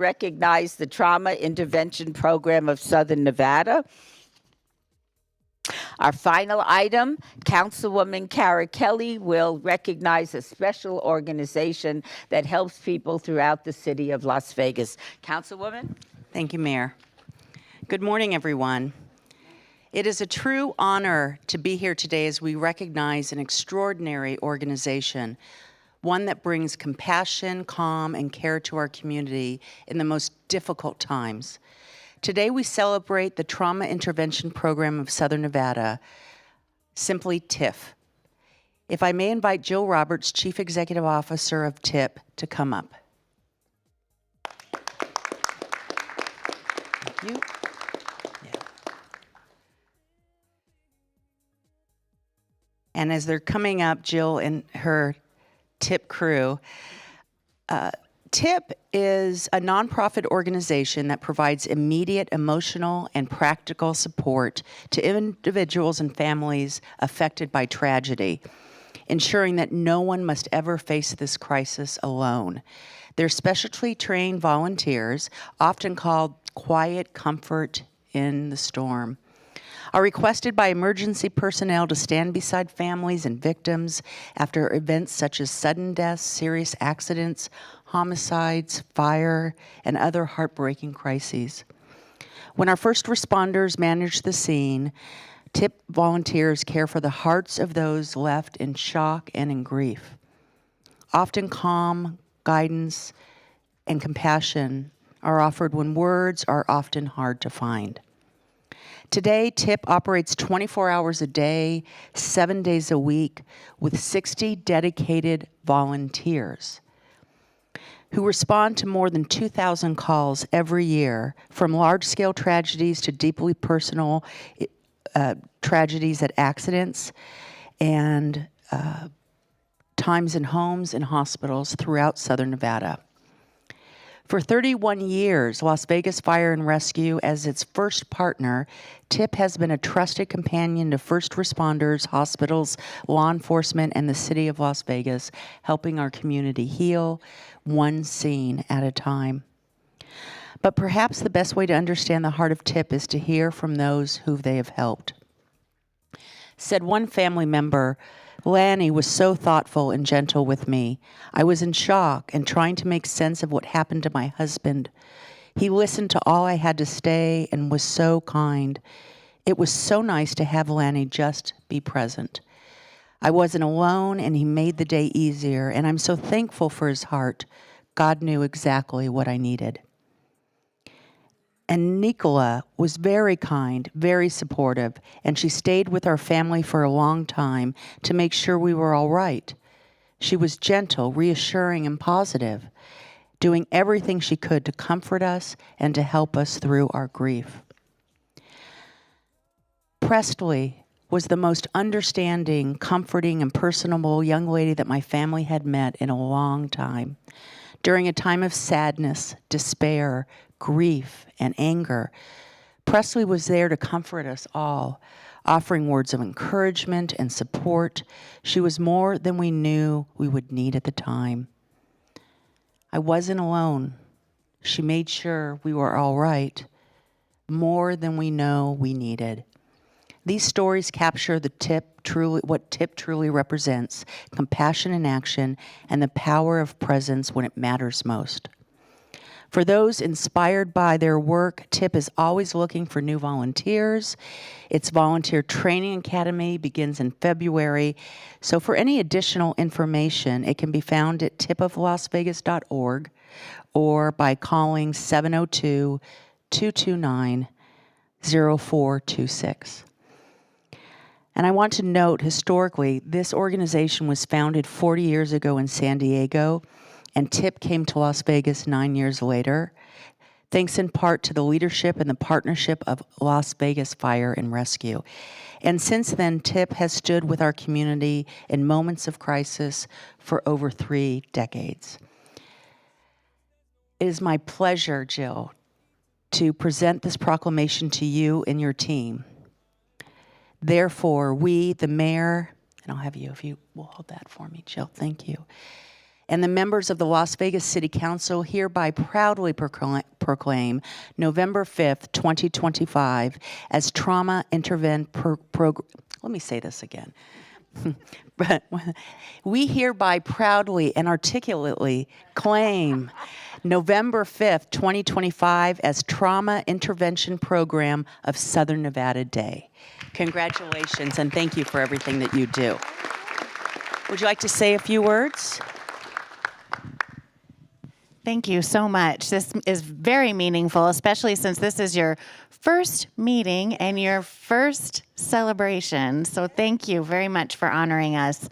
recognize the Trauma Intervention Program of Southern Nevada. Our final item, Councilwoman Kara Kelly will recognize a special organization that helps people throughout the city of Las Vegas. Councilwoman? Thank you, Mayor. Good morning, everyone. It is a true honor to be here today as we recognize an extraordinary organization, one that brings compassion, calm, and care to our community in the most difficult times. Today, we celebrate the Trauma Intervention Program of Southern Nevada, simply TIF. If I may invite Jill Roberts, Chief Executive Officer of TIP, to come up. Thank you. Yeah. And as they're coming up, Jill and her TIP crew, TIP is a nonprofit organization that provides immediate emotional and practical support to individuals and families affected by tragedy, ensuring that no one must ever face this crisis alone. They're specially trained volunteers, often called quiet comfort in the storm, are requested by emergency personnel to stand beside families and victims after events such as sudden deaths, serious accidents, homicides, fire, and other heartbreaking crises. When our first responders manage the scene, TIP volunteers care for the hearts of those left in shock and in grief. Often calm, guidance, and compassion are offered when words are often hard to find. Today, TIP operates 24 hours a day, 7 days a week, with 60 dedicated volunteers who respond to more than 2,000 calls every year, from large-scale tragedies to deeply personal tragedies at accidents and times in homes and hospitals throughout Southern Nevada. For 31 years, Las Vegas Fire and Rescue, as its first partner, TIP has been a trusted companion to first responders, hospitals, law enforcement, and the city of Las Vegas, helping our community heal one scene at a time. But perhaps the best way to understand the heart of TIP is to hear from those who they have helped. Said one family member, "Lanny was so thoughtful and gentle with me. I was in shock and trying to make sense of what happened to my husband. He listened to all I had to say and was so kind. It was so nice to have Lanny just be present. I wasn't alone and he made the day easier, and I'm so thankful for his heart. God knew exactly what I needed." And Nicola was very kind, very supportive, and she stayed with our family for a long time to make sure we were all right. She was gentle, reassuring, and positive, doing everything she could to comfort us and to help us through our grief. Presley was the most understanding, comforting, and personable young lady that my family had met in a long time. During a time of sadness, despair, grief, and anger, Presley was there to comfort us all, offering words of encouragement and support. She was more than we knew we would need at the time. I wasn't alone. She made sure we were all right, more than we know we needed. These stories capture what TIP truly represents: compassion in action and the power of presence when it matters most. For those inspired by their work, TIP is always looking for new volunteers. Its volunteer training academy begins in February. So for any additional information, it can be found at tipoflasvegas.org or by calling 702-229-0426. And I want to note, historically, this organization was founded 40 years ago in San Diego, and TIP came to Las Vegas 9 years later, thanks in part to the leadership and the partnership of Las Vegas Fire and Rescue. And since then, TIP has stood with our community in moments of crisis for over 3 decades. It is my pleasure, Jill, to present this proclamation to you and your team. Therefore, we, the mayor, and I'll have you, if you will hold that for me, Jill, thank you. and the members of the Las Vegas City Council hereby proudly proclaim November 5th, 2025 as Trauma Intervention Program. Let me say this again. We hereby proudly and articulately claim November 5th, 2025 as Trauma Intervention Program of Southern Nevada Day. Congratulations, and thank you for everything that you do. Would you like to say a few words? Thank you so much. This is very meaningful, especially since this is your first meeting and your first celebration. So thank you very much for honoring us.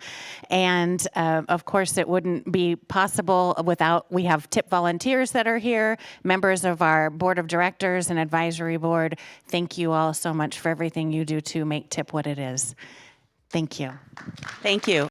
And of course, it wouldn't be possible without, we have TIP volunteers that are here, members of our board of directors and advisory board. Thank you all so much for everything you do to make TIP what it is. Thank you. Thank you.